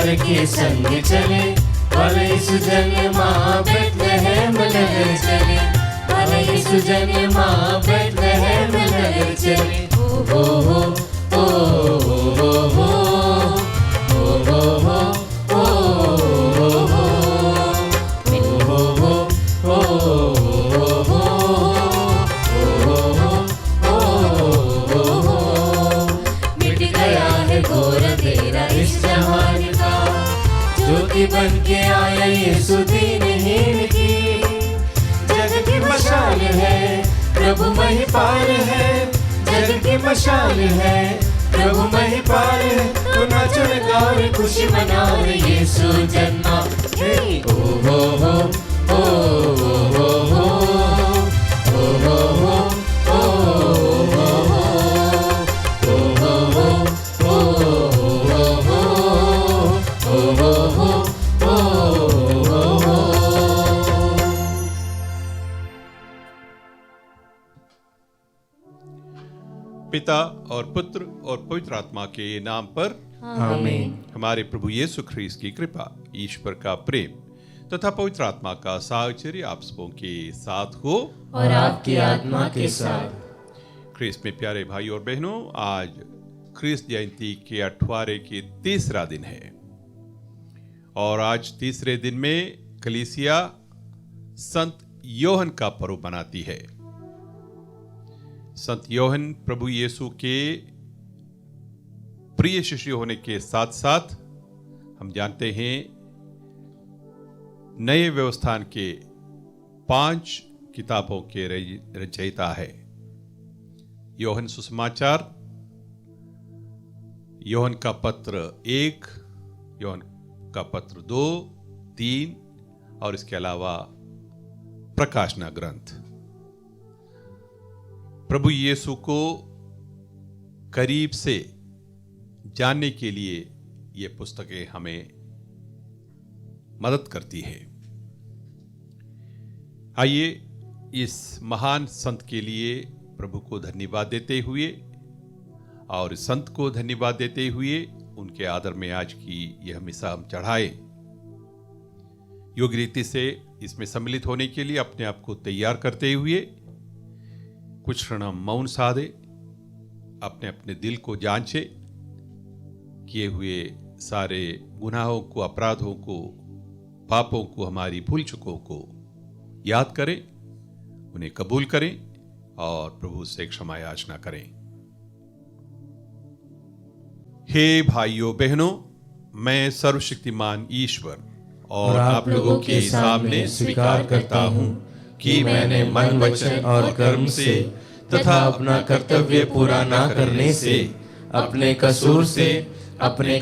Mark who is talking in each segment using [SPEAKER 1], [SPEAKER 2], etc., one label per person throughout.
[SPEAKER 1] परिवार के संग चले, भले यीशु जन्मा बेथलेहम नगर चले, भले यीशु जन्मा बेथलेहम नगर चले। ओ हो ओ हो हो बन के आया यीशु दीनहीन की, जग की मशाल है प्रभु महिपाल है, जग की मशाल है प्रभु महिपाल है। तो नाचो गाओ रे खुशी मनाओ रे यीशु जन्मा। ओ हो हो ओ हो हो ओ हो हो
[SPEAKER 2] पिता और पुत्र और पवित्र आत्मा के नाम पर
[SPEAKER 1] आमीन।
[SPEAKER 2] हमारे प्रभु यीशु ख्रीस्त की कृपा, ईश्वर का प्रेम तथा पवित्र आत्मा का साहचर्य आप सबों के साथ हो
[SPEAKER 1] और आपकी आत्मा के साथ।
[SPEAKER 2] ख्रीस्त में प्यारे भाई और बहनों, आज ख्रीस्त जयंती के 18 के तीसरा दिन है और आज तीसरे दिन में कलीसिया संत योहन का पर्व मनाती है। संत योहन प्रभु यीशु के प्रिय शिष्य होने के साथ साथ हम जानते हैं नए व्यवस्थान के 5 किताबों के रचयिता है। योहन सुसमाचार, योहन का पत्र 1, योहन का पत्र 2, 3 और इसके अलावा प्रकाशना ग्रंथ। प्रभु यीशु को करीब से जानने के लिए ये पुस्तकें हमें मदद करती है। आइए इस महान संत के लिए प्रभु को धन्यवाद देते हुए और संत को धन्यवाद देते हुए उनके आदर में आज की यह मिसा हम चढ़ाएं। योग्य रीति से इसमें सम्मिलित होने के लिए अपने आप को तैयार करते हुए कुछ क्षण मौन साधे, अपने अपने दिल को जांचे, किए हुए सारे गुनाहों को, अपराधों को, पापों को, हमारी भूल चूकों को याद करें, उन्हें कबूल करें और प्रभु से क्षमा याचना करें। हे भाइयों बहनों, मैं सर्वशक्तिमान ईश्वर और आप लोगों के सामने स्वीकार करता हूं कि मैंने मन, वचन और कर्म से तथा अपना कर्तव्य पूरा न करने से अपने कसूर से अपने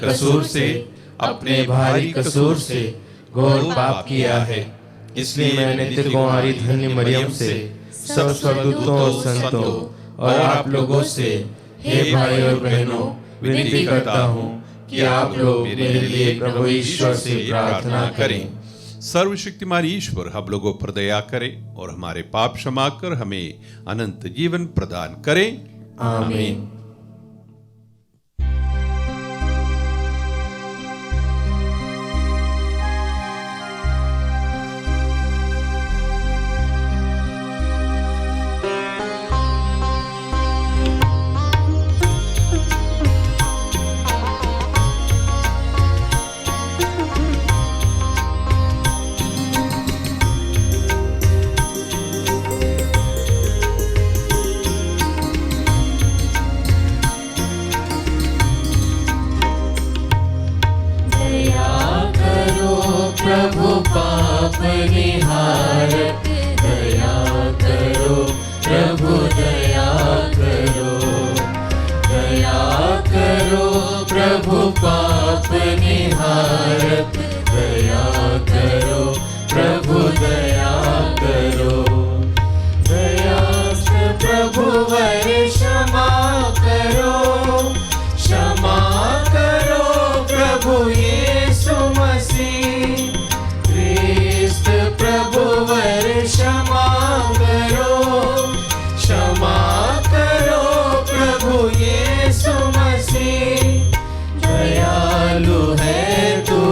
[SPEAKER 2] भारी कसूर से घोर पाप किया है। इसलिए मैंने नित्य कुमारी धन्य मरियम से, सब स्वर्गदूतों और संतों और आप लोगों से, हे भाई और बहनों, विनती करता हूँ कि आप लोग मेरे लिए प्रभु ईश्वर से प्रार्थना करें। सर्वशक्तिमान ईश्वर हम लोगों पर दया करे और हमारे पाप क्षमा कर हमें अनंत जीवन प्रदान करें। आमीन।
[SPEAKER 1] दयालु है तू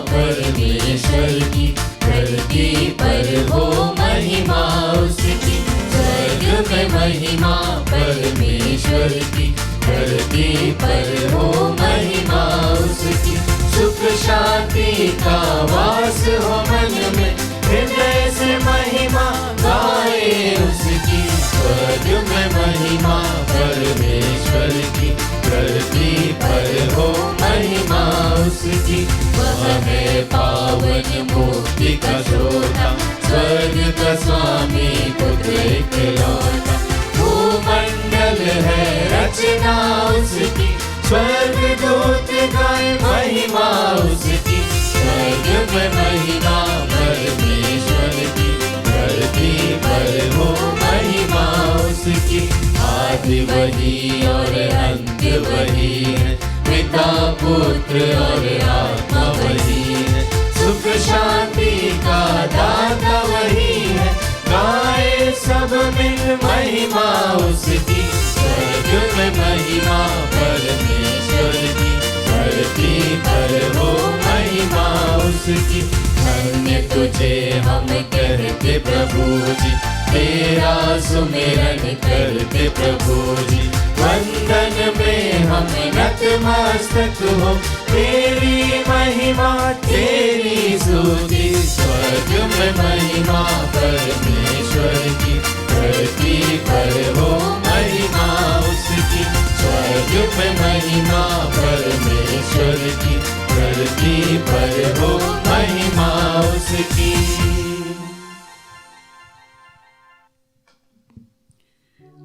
[SPEAKER 1] परमेश्वर की, धरती पर हो महिमा उसकी। स्वर्ग में महिमा परमेश्वर की, धरती पर हो महिमा उसकी। सुख शांति का वास हो मन में, हृदय से महिमा गाए उसकी। स्वर्ग में महिमा परमेश्वर की, धरती पर हो महिमा उसकी। वह है पावन मुक्ति का श्रोता, स्वर्ग का स्वामी पुत्र इकलौता। भूमंडल है रचना उसकी, स्वर्ग दूत गाए महिमा उसकी। स्वर्ग में महिमा परमेश्वर की, धरती पर हो महिमा उसकी। आदि वही और अंत वही है, पिता पुत्र और आत्मा वही है। सुख शांति का दाता वही है, गाए सब मिल महिमा उसकी। स्वर्ग में महिमा परमेश्वर की, धरती पर हो महिमा उसकी। धन्य तुझे हम कहते प्रभु जी, तेरा सुमिरन करते प्रभु जी। वंदन में हम नतमस्तक हो, तेरी महिमा तेरी स्तुति। स्वर्ग में महिमा परमेश्वर की, धरती पर हो महिमा उसकी। स्वर्ग में महिमा परमेश्वर की, धरती पर हो महिमा उसकी।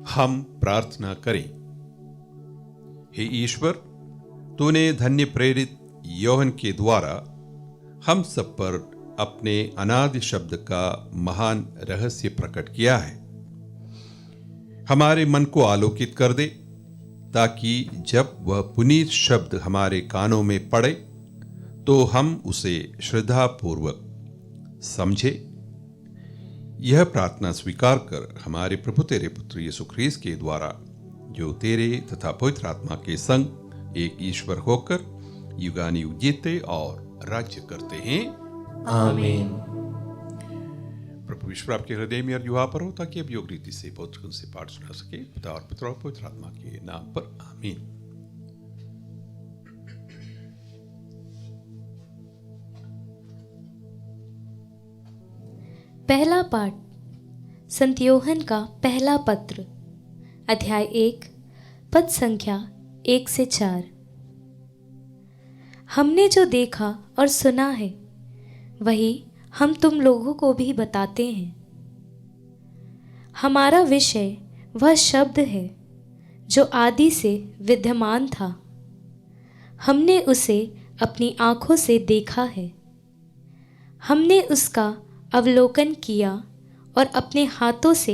[SPEAKER 2] हम प्रार्थना करें। हे ईश्वर, तूने धन्य प्रेरित योहन के द्वारा हम सब पर अपने अनादि शब्द का महान रहस्य प्रकट किया है। हमारे मन को आलोकित कर दे, ताकि जब वह पुनीत शब्द हमारे कानों में पड़े तो हम उसे श्रद्धापूर्वक समझे। यह प्रार्थना स्वीकार कर हमारे प्रभु तेरे पुत्र यीशु ख्रीस्त के द्वारा, जो तेरे तथा पवित्र आत्मा के संग एक ईश्वर होकर युगानुयुग जीते और राज्य करते हैं।
[SPEAKER 1] आमीन।
[SPEAKER 2] प्रभु ईश्वर आपके हृदय में और युवा पर हो, ताकि अब योग रीति से पवित्र से पाठ सुना सके। पिता और पुत्र और पवित्र आत्मा के नाम पर आमीन।
[SPEAKER 3] पहला पाठ संत योहन का पहला पत्र, अध्याय 1, पद संख्या 1 से 4। हमने जो देखा और सुना है वही हम तुम लोगों को भी बताते हैं। हमारा विषय वह शब्द है जो आदि से विद्यमान था। हमने उसे अपनी आँखों से देखा है, हमने उसका अवलोकन किया और अपने हाथों से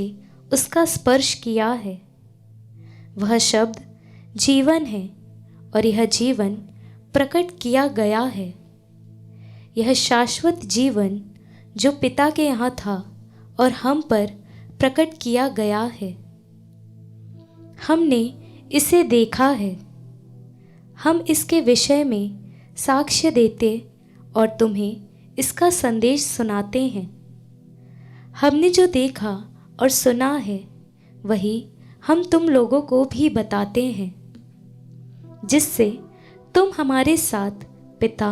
[SPEAKER 3] उसका स्पर्श किया है। वह शब्द जीवन है और यह जीवन प्रकट किया गया है। यह शाश्वत जीवन जो पिता के यहाँ था और हम पर प्रकट किया गया है। हमने इसे देखा है, हम इसके विषय में साक्ष्य देते और तुम्हें इसका संदेश सुनाते हैं। हमने जो देखा और सुना है वही हम तुम लोगों को भी बताते हैं, जिससे तुम हमारे साथ पिता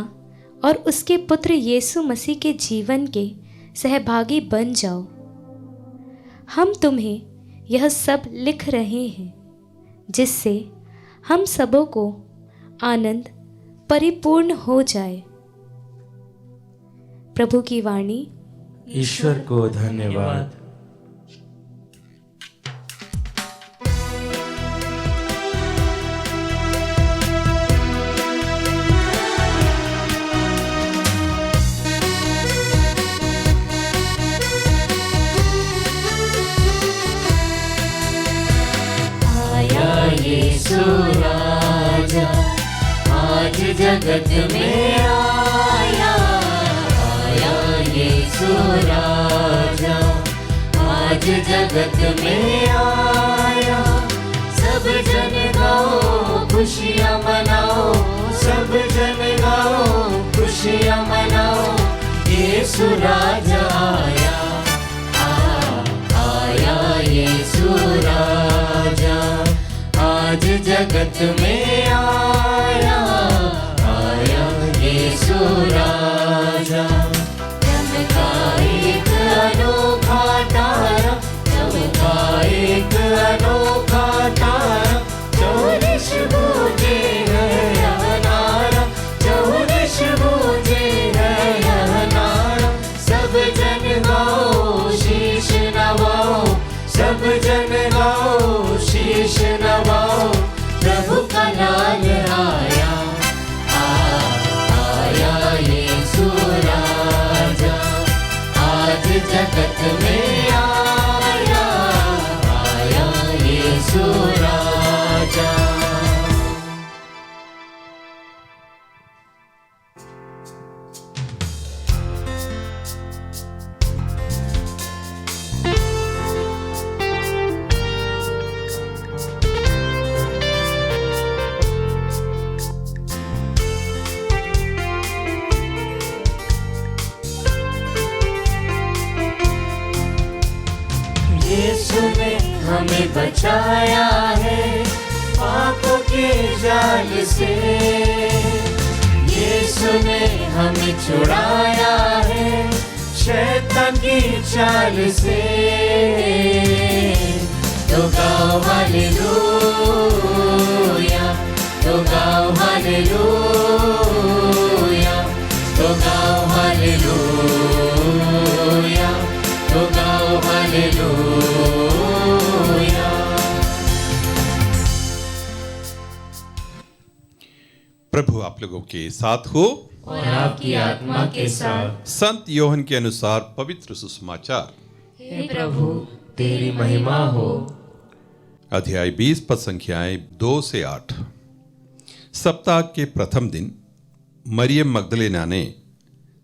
[SPEAKER 3] और उसके पुत्र यीशु मसीह के जीवन के सहभागी बन जाओ। हम तुम्हें यह सब लिख रहे हैं, जिससे हम सबों को आनंद परिपूर्ण हो जाए। प्रभु की वाणी।
[SPEAKER 1] ईश्वर को धन्यवाद। आया यीशु राजा, आज जगत में आया। यीशु राजा आज जगत में आया। सब जन गाओ खुशियाँ मनाओ, सब जन गाओ खुशियाँ मनाओ। हमें बचाया है पापों के जाल से, यीशु ने हमें छुड़ाया है शैतान की चाल से। तो गाओ हालेलूया, तो गाओ हालेलूया, तो गाओ हालेलूया, तो गाओ हालेलूया।
[SPEAKER 2] प्रभु आप लोगों के साथ हो
[SPEAKER 1] और आपकी आत्मा के साथ।
[SPEAKER 2] संत योहन के अनुसार पवित्र सुसमाचार।
[SPEAKER 1] हे प्रभु तेरी महिमा हो।
[SPEAKER 2] अध्याय 20 पद संख्याएं 2 से 8। सप्ताह के प्रथम दिन मरियम मगदलेना ने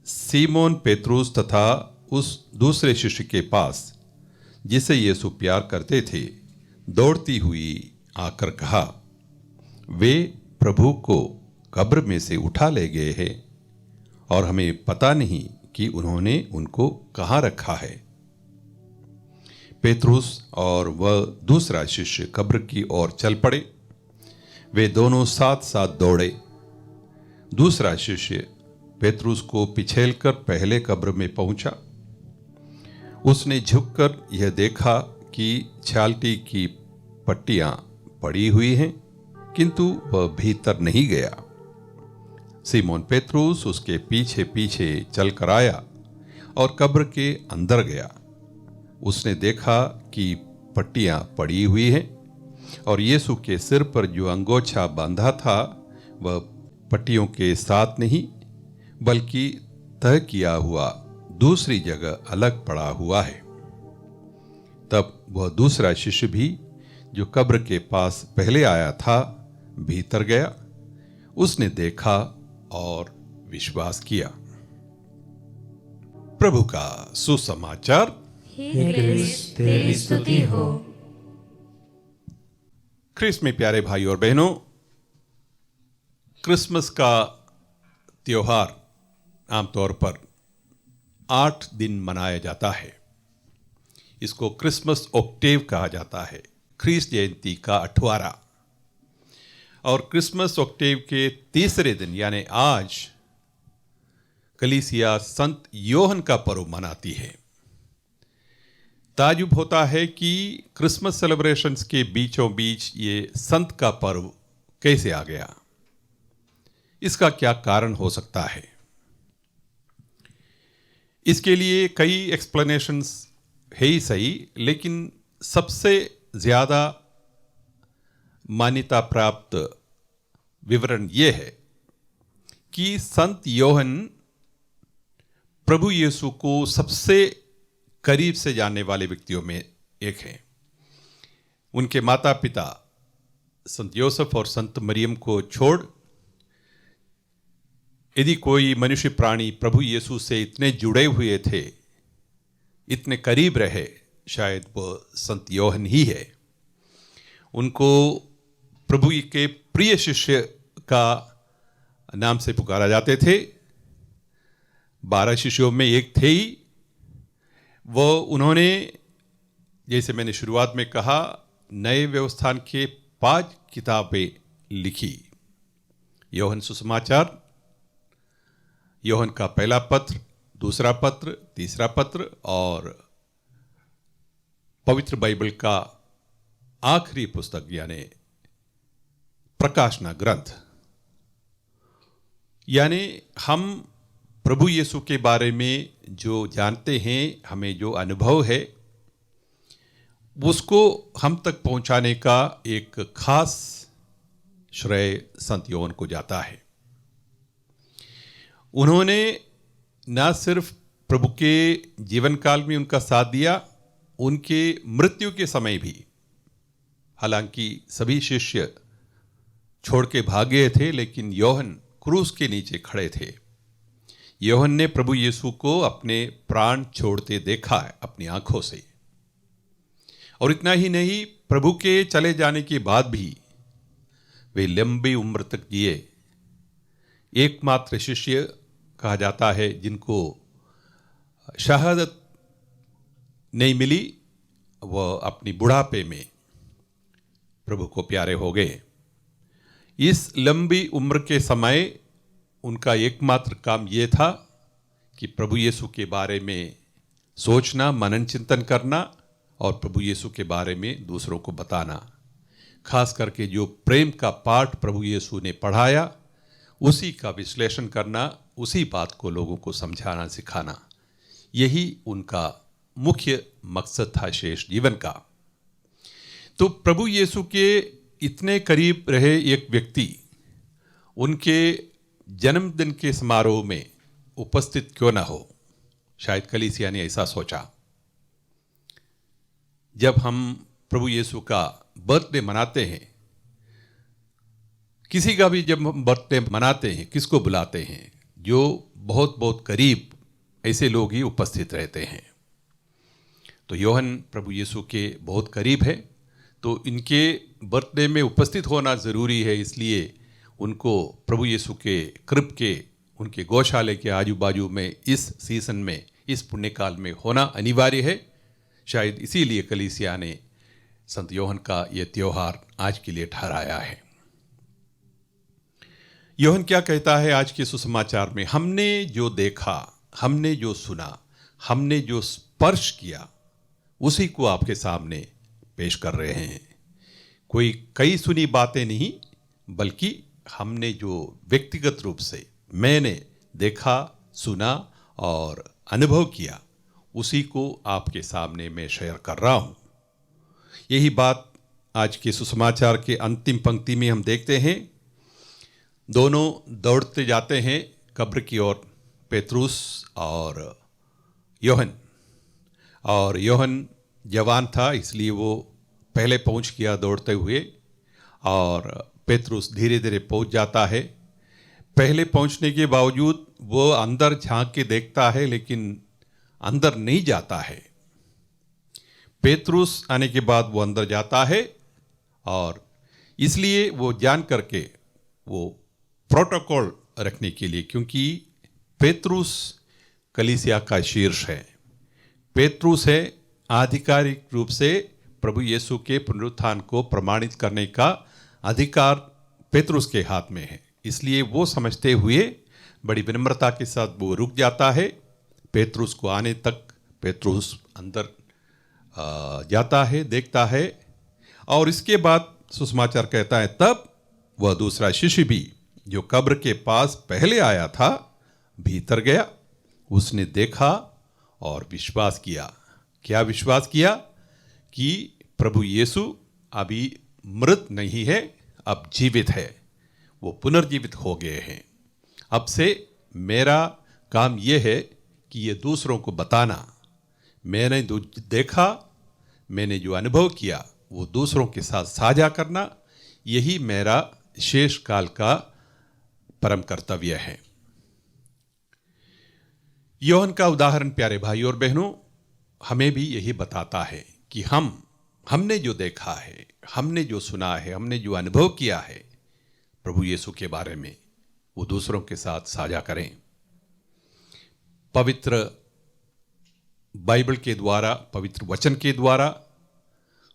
[SPEAKER 2] सीमोन पेत्रुस तथा उस दूसरे शिष्य के पास जिसे यीशु प्यार करते थे दौड़ती हुई आकर कहा, वे प्रभु को कब्र में से उठा ले गए हैं और हमें पता नहीं कि उन्होंने उनको कहाँ रखा है। पेत्रुस और वह दूसरा शिष्य कब्र की ओर चल पड़े। वे दोनों साथ साथ दौड़े। दूसरा शिष्य पेत्रुस को पिछेलकर पहले कब्र में पहुंचा। उसने झुककर यह देखा कि छालटी की पट्टियां पड़ी हुई हैं, किंतु वह भीतर नहीं गया। सीमोन पेत्रुस उसके पीछे पीछे चलकर आया और कब्र के अंदर गया। उसने देखा कि पट्टियां पड़ी हुई हैं और यीशु के सिर पर जो अंगोछा बांधा था वह पट्टियों के साथ नहीं बल्कि तह किया हुआ दूसरी जगह अलग पड़ा हुआ है। तब वह दूसरा शिष्य भी जो कब्र के पास पहले आया था भीतर गया। उसने देखा और विश्वास किया। प्रभु का सुसमाचार।
[SPEAKER 1] हे क्रिस्त तेरी स्तुति हो।
[SPEAKER 2] क्रिस्त में प्यारे भाई और बहनों, क्रिसमस का त्योहार आमतौर पर 8 दिन मनाया जाता है। इसको क्रिसमस ऑक्टेव कहा जाता है, ख्रीस्त जयंती का 8वां। और क्रिसमस ऑक्टेव के तीसरे दिन यानी आज कलीसिया संत योहन का पर्व मनाती है। ताजुब होता है कि क्रिसमस सेलिब्रेशंस के बीचों बीच ये संत का पर्व कैसे आ गया। इसका क्या कारण हो सकता है? इसके लिए कई एक्सप्लेनेशंस है ही सही, लेकिन सबसे ज्यादा मान्यता प्राप्त विवरण यह है कि संत योहन प्रभु यीशु को सबसे करीब से जानने वाले व्यक्तियों में एक हैं। उनके माता पिता संत योसेफ और संत मरियम को छोड़ यदि कोई मनुष्य प्राणी प्रभु यीशु से इतने जुड़े हुए थे, इतने करीब रहे, शायद वह संत योहन ही है। उनको प्रभु के प्रिय शिष्य का नाम से पुकारा जाते थे। 12 शिष्यों में एक थे ही वो। उन्होंने, जैसे मैंने शुरुआत में कहा, नए व्यवस्थान के 5 किताबें लिखी। योहन सुसमाचार, योहन का पहला पत्र, दूसरा पत्र, तीसरा पत्र और पवित्र बाइबल का आखिरी पुस्तक यानी प्रकाशना ग्रंथ। यानी हम प्रभु यीशु के बारे में जो जानते हैं, हमें जो अनुभव है, उसको हम तक पहुंचाने का एक खास श्रेय संत योहन को जाता है। उन्होंने न सिर्फ प्रभु के जीवन काल में उनका साथ दिया, उनके मृत्यु के समय भी। हालांकि सभी शिष्य छोड़ के भाग गए थे, लेकिन योहन क्रूस के नीचे खड़े थे। योहन ने प्रभु यीशु को अपने प्राण छोड़ते देखा है अपनी आंखों से। और इतना ही नहीं, प्रभु के चले जाने के बाद भी वे लंबी उम्र तक जिए। एकमात्र शिष्य कहा जाता है जिनको शहादत नहीं मिली, वह अपनी बुढ़ापे में प्रभु को प्यारे हो गए। इस लंबी उम्र के समय उनका एकमात्र काम ये था कि प्रभु यीशु के बारे में सोचना, मनन चिंतन करना और प्रभु यीशु के बारे में दूसरों को बताना। खास करके जो प्रेम का पाठ प्रभु यीशु ने पढ़ाया उसी का विश्लेषण करना, उसी बात को लोगों को समझाना, सिखाना, यही उनका मुख्य मकसद था शेष जीवन का। तो प्रभु यीशु के इतने करीब रहे एक व्यक्ति उनके जन्मदिन के समारोह में उपस्थित क्यों ना हो। शायद कलीसिया ने ऐसा सोचा। जब हम प्रभु यीशु का बर्थडे मनाते हैं, किसी का भी जब हम बर्थडे मनाते हैं, किसको बुलाते हैं? जो बहुत बहुत करीब ऐसे लोग ही उपस्थित रहते हैं। तो योहन प्रभु यीशु के बहुत करीब है, तो इनके बर्थडे में उपस्थित होना ज़रूरी है। इसलिए उनको प्रभु यीशु के कृप के उनके गौशाले के आजू बाजू में इस सीज़न में, इस पुण्यकाल में होना अनिवार्य है। शायद इसीलिए कलीसिया ने संत योहन का यह त्योहार आज के लिए ठहराया है। योहन क्या कहता है आज के सुसमाचार में? हमने जो देखा, हमने जो सुना, हमने जो स्पर्श किया, उसी को आपके सामने पेश कर रहे हैं। कोई कई सुनी बातें नहीं, बल्कि हमने जो व्यक्तिगत रूप से मैंने देखा, सुना और अनुभव किया, उसी को आपके सामने मैं शेयर कर रहा हूँ। यही बात आज के सुसमाचार के अंतिम पंक्ति में हम देखते हैं। दोनों दौड़ते जाते हैं कब्र की ओर, पेतरुस और योहन। और योहन जवान था, इसलिए वो पहले पहुंच गया दौड़ते हुए, और पेतरुस धीरे धीरे पहुंच जाता है। पहले पहुंचने के बावजूद वो अंदर झांक के देखता है, लेकिन अंदर नहीं जाता है। पेतरुस आने के बाद वो अंदर जाता है, और इसलिए वो जान करके वो प्रोटोकॉल रखने के लिए, क्योंकि पेतरुस कलीसिया का शीर्ष है, पेतरुस है आधिकारिक रूप से प्रभु यीशु के पुनरुत्थान को प्रमाणित करने का अधिकार पेतरुस के हाथ में है। इसलिए वो समझते हुए बड़ी विनम्रता के साथ वो रुक जाता है। पेतरुस को आने तक पेतरुस अंदर जाता है, देखता है, और इसके बाद सुसमाचार कहता है तब वह दूसरा शिष्य भी जो कब्र के पास पहले आया था भीतर गया। उसने देखा और विश्वास किया। क्या विश्वास किया? कि प्रभु यीशु अभी मृत नहीं है, अब जीवित है, वो पुनर्जीवित हो गए हैं। अब से मेरा काम यह है कि ये दूसरों को बताना। मैंने जो देखा, मैंने जो अनुभव किया, वो दूसरों के साथ साझा करना, यही मेरा शेष काल का परम कर्तव्य है। योहन का उदाहरण प्यारे भाई और बहनों हमें भी यही बताता है कि हमने जो देखा है, हमने जो सुना है, हमने जो अनुभव किया है प्रभु यीशु के बारे में, वो दूसरों के साथ साझा करें। पवित्र बाइबल के द्वारा, पवित्र वचन के द्वारा,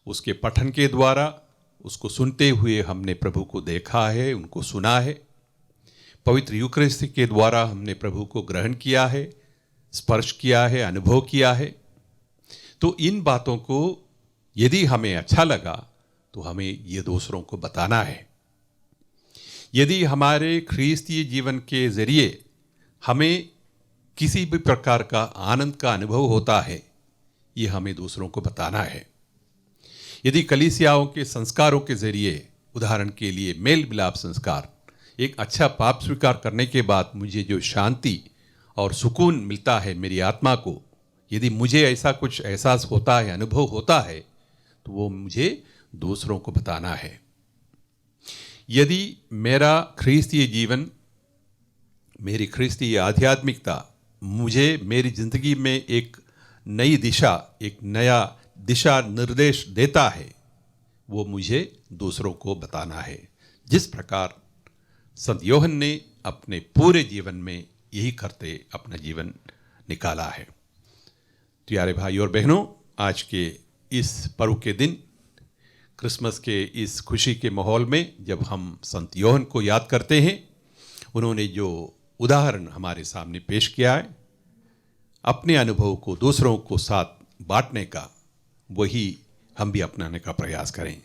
[SPEAKER 2] उसके पठन के द्वारा, उसको सुनते हुए हमने प्रभु को देखा है, उनको सुना है। पवित्र यूकरिस्ती के द्वारा हमने प्रभु को ग्रहण किया है, स्पर्श किया है, अनुभव किया है। तो इन बातों को यदि हमें अच्छा लगा तो हमें ये दूसरों को बताना है। यदि हमारे ख्रीस्तीय जीवन के जरिए हमें किसी भी प्रकार का आनंद का अनुभव होता है, ये हमें दूसरों को बताना है। यदि कलीसियाओं के संस्कारों के जरिए, उदाहरण के लिए मेल मिलाप संस्कार, एक अच्छा पाप स्वीकार करने के बाद मुझे जो शांति और सुकून मिलता है मेरी आत्मा को, यदि मुझे ऐसा कुछ एहसास होता है, अनुभव होता है, तो वो मुझे दूसरों को बताना है। यदि मेरा ख्रीस्तीय जीवन, मेरी ख्रीस्तीय आध्यात्मिकता मुझे मेरी जिंदगी में एक नई दिशा, एक नया दिशा निर्देश देता है, वो मुझे दूसरों को बताना है। जिस प्रकार संत योहन ने अपने पूरे जीवन में यही करते अपना जीवन निकाला है। तो यारे भाई और बहनों, आज के इस पर्व के दिन क्रिसमस के इस खुशी के माहौल में जब हम संत योहन को याद करते हैं, उन्होंने जो उदाहरण हमारे सामने पेश किया है, अपने अनुभव को दूसरों को साथ बांटने का, वही हम भी अपनाने का प्रयास करें।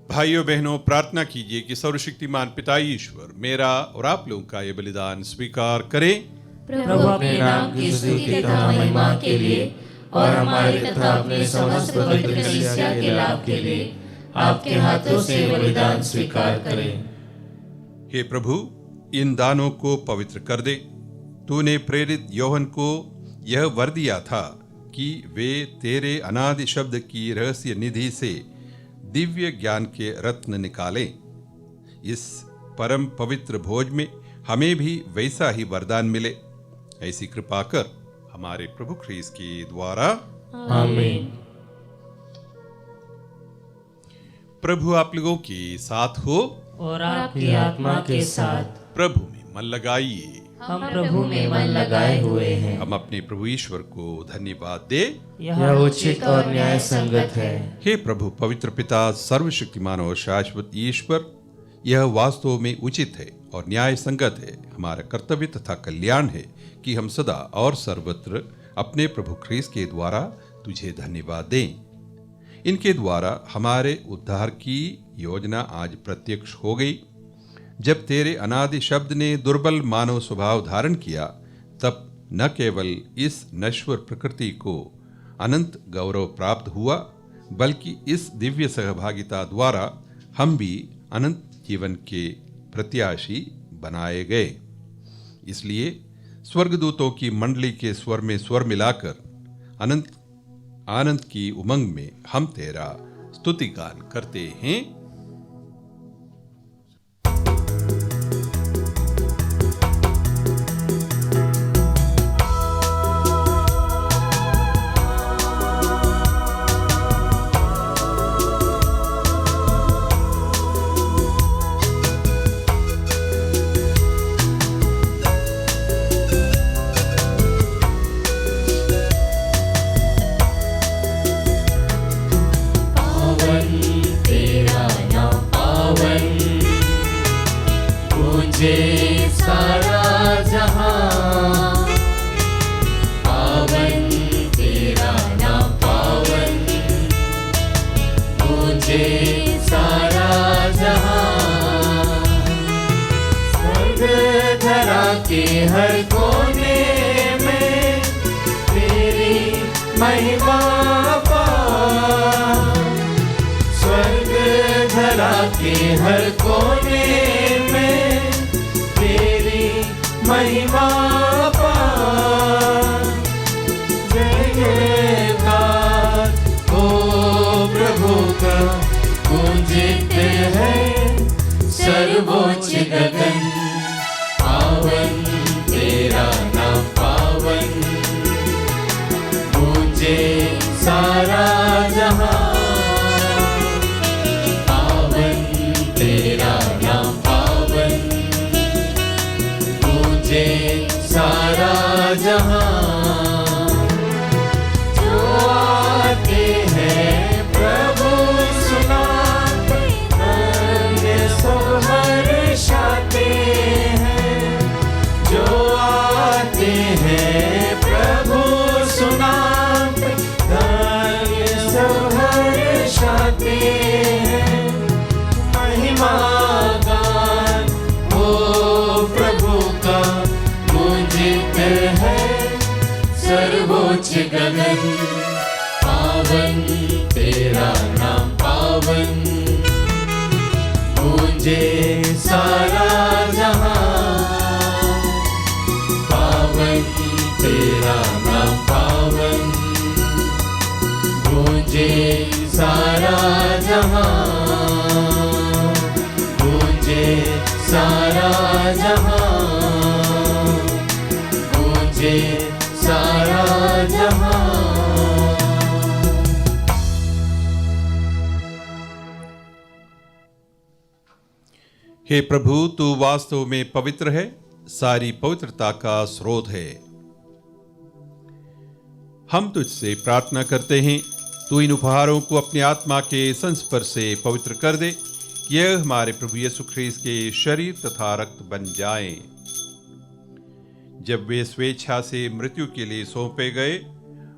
[SPEAKER 2] भाइयों बहनों, प्रार्थना कीजिए कि सर्वशक्तिमान पिता ईश्वर मेरा और आप लोगों का ये बलिदान स्वीकार करे।
[SPEAKER 1] प्रभु अपने नाम की स्तुति तथा महिमा के लिए और हमारे तथा अपने समस्त पवित्र कलीसिया के लाभ के लिए आपके हाथों से बलिदान स्वीकार करें।
[SPEAKER 2] हे प्रभु, इन दानों को पवित्र कर दे। तूने प्रेरित योहन को यह वर दिया था कि वे तेरे अनादि शब्द की रहस्य निधि से दिव्य ज्ञान के रत्न निकालें। इस परम पवित्र भोज में हमें भी वैसा ही वरदान मिले। ऐसी कृपा कर हमारे प्रभु ख्रीस्त के द्वारा,
[SPEAKER 1] आमीन।
[SPEAKER 2] प्रभु आप लोगों के साथ हो
[SPEAKER 1] और आपकी आत्मा के साथ।
[SPEAKER 2] प्रभु में मन लगाइए।
[SPEAKER 1] हम प्रभु में मन लगाए हुए हैं।
[SPEAKER 2] हम अपने प्रभु ईश्वर को धन्यवाद दे।
[SPEAKER 1] यह उचित और न्याय संगत है।
[SPEAKER 2] हे प्रभु पवित्र पिता, सर्वशक्तिमान और शाश्वत ईश्वर, यह वास्तव में उचित है और न्याय संगत है। हमारा कर्तव्य तथा कल्याण है कि हम सदा और सर्वत्र अपने प्रभु ख्रीस्त के द्वारा तुझे धन्यवाद दें। इनके द्वारा हमारे उद्धार की योजना आज प्रत्यक्ष हो गई। जब तेरे अनादि शब्द ने दुर्बल मानव स्वभाव धारण किया, तब न केवल इस नश्वर प्रकृति को अनंत गौरव प्राप्त हुआ, बल्कि इस दिव्य सहभागिता द्वारा हम भी अनंत जीवन के प्रत्याशी बनाए गए। इसलिए स्वर्गदूतों की मंडली के स्वर में स्वर मिलाकर अनंत आनंद की उमंग में हम तेरा स्तुतिगान करते हैं।
[SPEAKER 1] सारा जहां पावन तेरा नाम, पावन मुझे सारा जहां। स्वर्ग धरा के हर कोने में तेरी महिमा पाऊं। स्वर्ग धरा के हर कोने में महिमा पाऊं। जय जयकार हो प्रभु का गूंजते है सर्वोच्च गगन। पावन तेरा नाम, पावन गूंजे सारा जहां। पावन तेरा नाम, पावन सारा जहां। जो आते हैं प्रभु सुनाते, सब हर्षाते। सुंदर है सर्वोच्च गगन, पावन तेरा नाम पावन, गूंजे सारा जहां, पावन तेरा नाम पावन, गूंजे सारा जहां, गूंजे सारा जहां, गूंजे सारा जहां।
[SPEAKER 2] हे प्रभु, तू वास्तव में पवित्र है, सारी पवित्रता का स्रोत है। हम तुझसे प्रार्थना करते हैं, तू इन उपहारों को अपनी आत्मा के संस्पर्श से पवित्र कर दे, यह हमारे प्रभु यीशु ख्रीस्त के शरीर तथा रक्त बन जाएं। जब वे स्वेच्छा से मृत्यु के लिए सौंपे गए,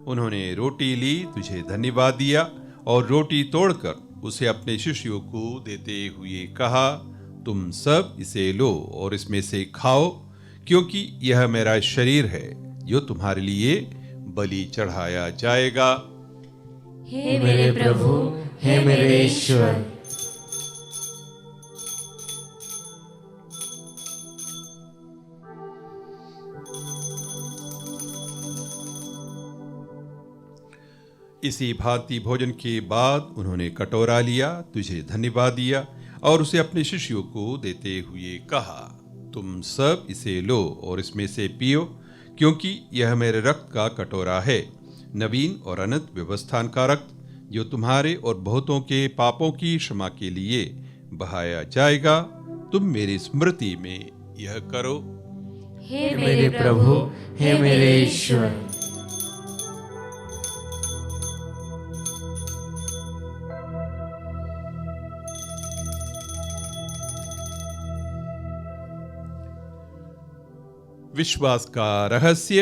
[SPEAKER 2] उन्होंने रोटी ली, तुझे धन्यवाद दिया और रोटी तोड़कर उसे अपने शिष्यों को देते हुए कहा, तुम सब इसे लो और इसमें से खाओ, क्योंकि यह मेरा शरीर है जो तुम्हारे लिए बलि चढ़ाया जाएगा।
[SPEAKER 1] हे मेरे प्रभु, हे मेरे ईश्वर।
[SPEAKER 2] इसी भांति भोजन के बाद उन्होंने कटोरा लिया, तुझे धन्यवाद दिया और उसे अपने शिष्यों को देते हुए कहा, तुम सब इसे लो और इसमें से पियो, क्योंकि यह मेरे रक्त का कटोरा है, नवीन और अनंत व्यवस्थान का रक्त, जो तुम्हारे और बहुतों के पापों की क्षमा के लिए बहाया जाएगा। तुम मेरी स्मृति में यह करो।
[SPEAKER 1] हे मेरे प्रभु, हे मेरे ईश्वर।
[SPEAKER 2] विश्वास का रहस्य।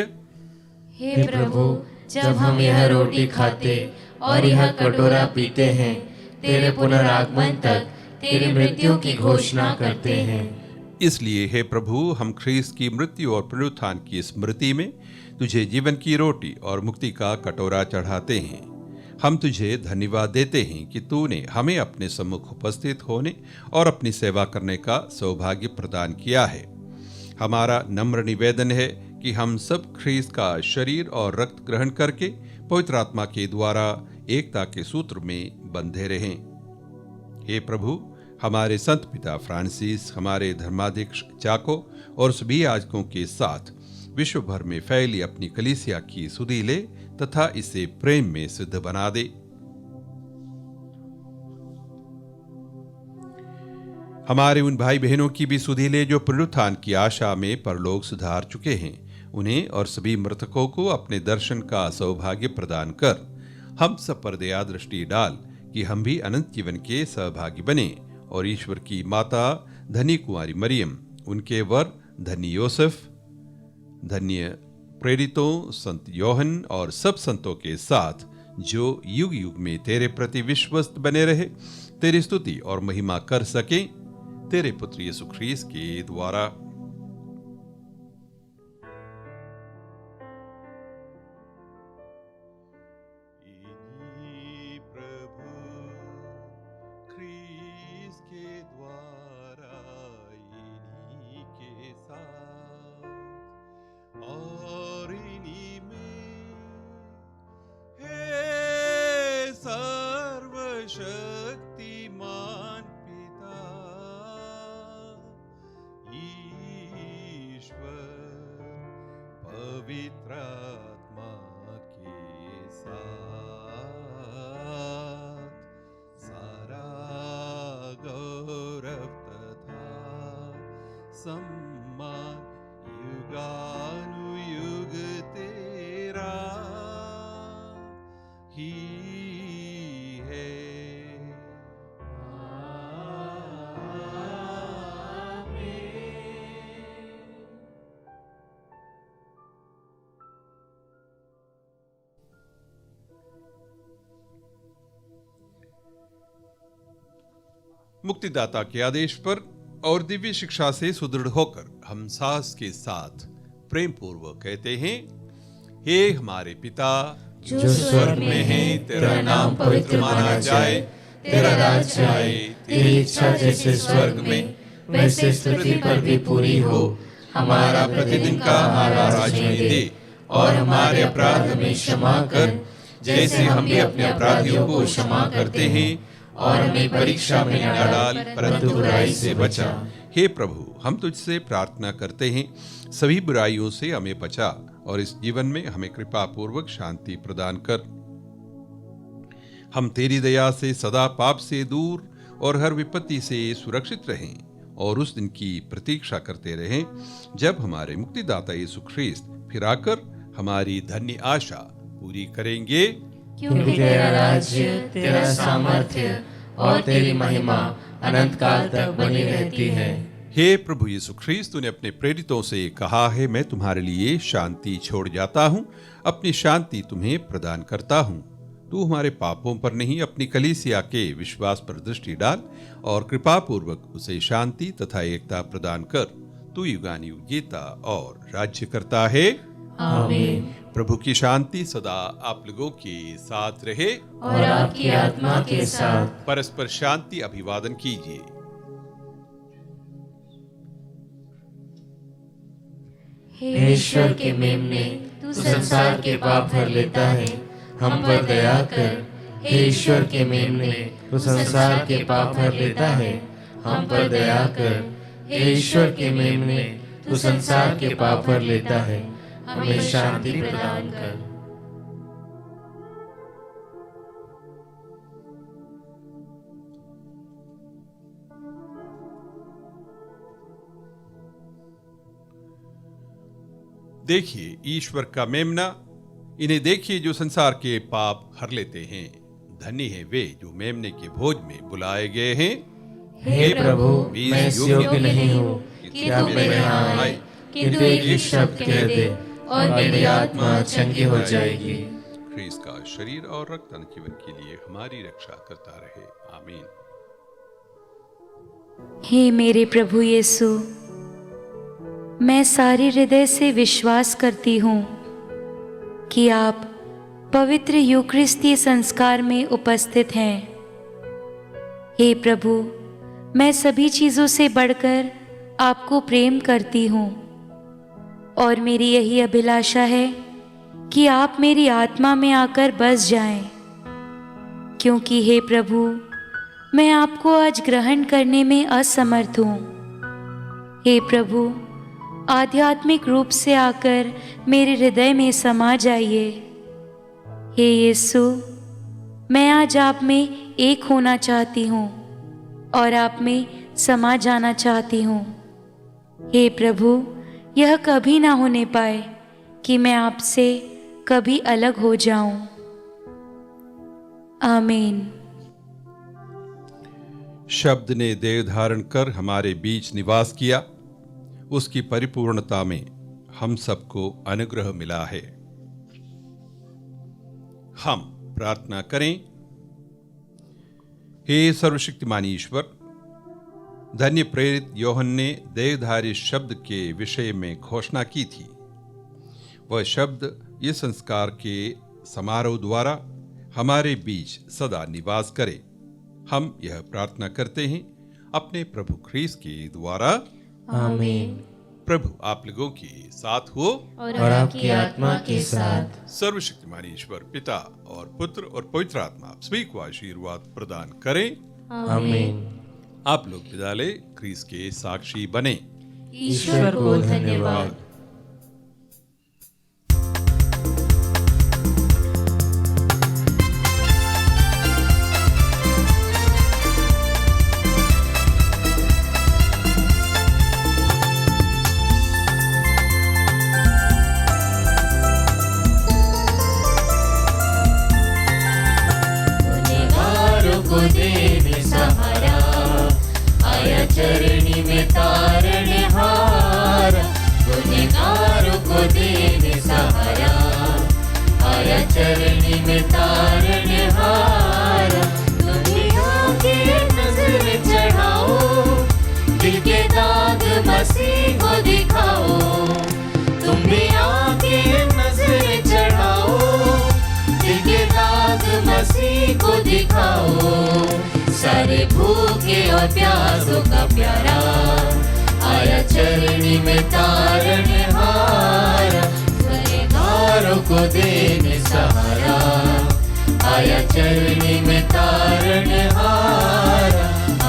[SPEAKER 1] हे प्रभु, जब हम यह रोटी खाते और यह कटोरा पीते हैं, तेरे पुनरागमन तक तेरी मृत्यु की घोषणा करते हैं।
[SPEAKER 2] इसलिए हे प्रभु, हम ख्रीस्त की मृत्यु और पुनरुत्थान की स्मृति में तुझे जीवन की रोटी और मुक्ति का कटोरा चढ़ाते हैं। हम तुझे धन्यवाद देते हैं कि तूने हमें अपने सम्मुख उपस्थित होने और अपनी सेवा करने का सौभाग्य प्रदान किया है। हमारा नम्र निवेदन है कि हम सब ख्रीस्त का शरीर और रक्त ग्रहण करके पवित्र आत्मा के द्वारा एकता के सूत्र में बंधे रहें। हे प्रभु, हमारे संत पिता फ्रांसिस, हमारे धर्माध्यक्ष चाको और सभी याजकों के साथ विश्व भर में फैली अपनी कलीसिया की सुधि ले तथा इसे प्रेम में सिद्ध बना दे। हमारे उन भाई बहनों की भी सुधि ले जो पुनरुत्थान की आशा में परलोक सुधार चुके हैं। उन्हें और सभी मृतकों को अपने दर्शन का सौभाग्य प्रदान कर हम सब पर दया दृष्टि डाल कि हम भी अनंत जीवन के सहभागी बने और ईश्वर की माता धनी कुमारी मरियम, उनके वर धनी योसेफ, धन्य प्रेरितों संत योहन और सब संतों के साथ जो युग युग में तेरे प्रति विश्वस्त बने रहे, तेरी स्तुति और महिमा कर सके, तेरे पुत्र यीशु ख्रीस्त के द्वारा। प्रभु ख्रीस्त के द्वारा, इन्हीं के साथ और इन्हीं में हे सर्वशक्तिमान पिता ईश्वर पवित्र आत्मा के साथ सारा गौरव तथा सम्मान युगानुयुग तेरा ही है। मुक्तिदाता के आदेश पर और दिव्य शिक्षा से सुदृढ़ होकर हम साहस के साथ प्रेम पूर्वक कहते हैं, हे हमारे पिता
[SPEAKER 3] जो स्वर्ग में है,
[SPEAKER 2] तेरा नाम पवित्र माना जाए, तेरा राज्य आए,
[SPEAKER 1] तेरी इच्छा जैसे स्वर्ग में वैसे इस पृथ्वी पर भी पूरी हो।
[SPEAKER 2] हमारा प्रतिदिन का आहार आज हमें दे, और हमारे अपराध हमें क्षमा कर, जैसे हम भी अपने अपराधियों को क्षमा करते हैं, और हमें परीक्षा में न डाल, परंतु बुराई से बचा। हे प्रभु, हम तुझसे प्रार्थना करते हैं, सभी बुराइयों से हमें बचा, और इस जीवन में हमें कृपा पूर्वक शांति प्रदान कर। हम तेरी दया से सदा पाप से दूर और हर विपत्ति से सुरक्षित रहें, और उस दिन की प्रतीक्षा करते रहें जब हमारे मुक्तिदाता यीशु ख्रीस्त फिर आकर हमारी धन्य आशा पूरी करेंगे।
[SPEAKER 1] क्योंकि तेरा राज्य, तेरा सामर्थ्य और तेरी महिमा अनंत काल तक बनी रहती है।
[SPEAKER 2] हे प्रभु यीशु ख्रीस्त, तूने अपने प्रेरितों से कहा है, मैं तुम्हारे लिए शांति छोड़ जाता हूँ, अपनी शांति तुम्हें प्रदान करता हूँ। तू हमारे पापों पर नहीं, अपनी कलीसिया के विश्वास पर दृष्टि डाल, और कृपा पूर्वक उसे शांति तथा एकता प्रदान कर। तू युगानुयुग जीता और राज्य करता है।
[SPEAKER 1] आमीन।
[SPEAKER 2] प्रभु की शांति सदा आप लोगों के साथ रहे,
[SPEAKER 1] और आपकी आत्मा के साथ।
[SPEAKER 2] परस्पर शांति अभिवादन कीजिए।
[SPEAKER 1] हे ईश्वर के मेमने, तू संसार के पाप भर लेता है, हम पर दया कर। हे ईश्वर के मेमने, तू संसार के पाप भर लेता है, हम पर दया कर। हे ईश्वर के मेमने, तू संसार के पाप भर लेता है, हमें शांति प्रदान कर।
[SPEAKER 2] देखिए ईश्वर का मेमना, इन्हें देखिए जो संसार के पाप हर लेते हैं। धन्य है वे जो मेमने के भोज में बुलाए गए हैं।
[SPEAKER 1] हे प्रभु, मैं इस योग्य नहीं हूँ कि आप मेरे यहाँ आए, किंतु एक ही शब्द कह दे और मेरी आत्मा चंगी हो जाएगी।
[SPEAKER 2] ख्रीस्त का शरीर और रक्त जीवन के लिए हमारी रक्षा करता रहे। आमीन।
[SPEAKER 3] हे मेरे प्रभु यीशु, मैं सारे हृदय से विश्वास करती हूँ कि आप पवित्र यूकरिस्तीय संस्कार में उपस्थित हैं। हे प्रभु, मैं सभी चीज़ों से बढ़कर आपको प्रेम करती हूँ, और मेरी यही अभिलाषा है कि आप मेरी आत्मा में आकर बस जाएं, क्योंकि हे प्रभु, मैं आपको आज ग्रहण करने में असमर्थ हूँ। हे प्रभु, आध्यात्मिक रूप से आकर मेरे हृदय में समा जाइए। हे यीशु, मैं आज आप में एक होना चाहती हूँ और आप में समा जाना चाहती हूँ। हे प्रभु, यह कभी ना होने पाए कि मैं आपसे कभी अलग हो जाऊं। आमीन।
[SPEAKER 2] शब्द ने देह धारण कर हमारे बीच निवास किया, उसकी परिपूर्णता में हम सबको अनुग्रह मिला है। हम प्रार्थना करें। हे सर्वशक्तिमान ईश्वर, धन्य प्रेरित योहन ने देहधारी शब्द के विषय में घोषणा की थी। वह शब्द इस संस्कार के समारोह द्वारा हमारे बीच सदा निवास करे। हम यह प्रार्थना करते हैं अपने प्रभु ख्रीस्त के द्वारा।
[SPEAKER 1] आमीन।
[SPEAKER 2] प्रभु आप लोगों के साथ हो
[SPEAKER 1] और आपकी आत्मा के साथ।
[SPEAKER 2] सर्वशक्तिमान ईश्वर पिता और पुत्र और पवित्र आत्मा सभी को आशीर्वाद प्रदान करें।
[SPEAKER 1] आमीन।
[SPEAKER 2] आप लोग विद्यालय ख्रीस्त के साक्षी बने।
[SPEAKER 1] ईश्वर को धन्यवाद। चरणी में तारण हार, गुने प्यासों का प्यारा, आया चरणी में तारनहारा, गुनहगारों को देने सहारा, आया चरणी में तारनहारा,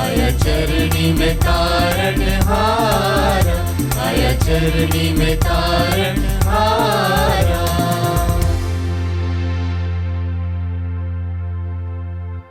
[SPEAKER 1] आया चरणी में तारनहारा, आया चरणी में तारनहारा।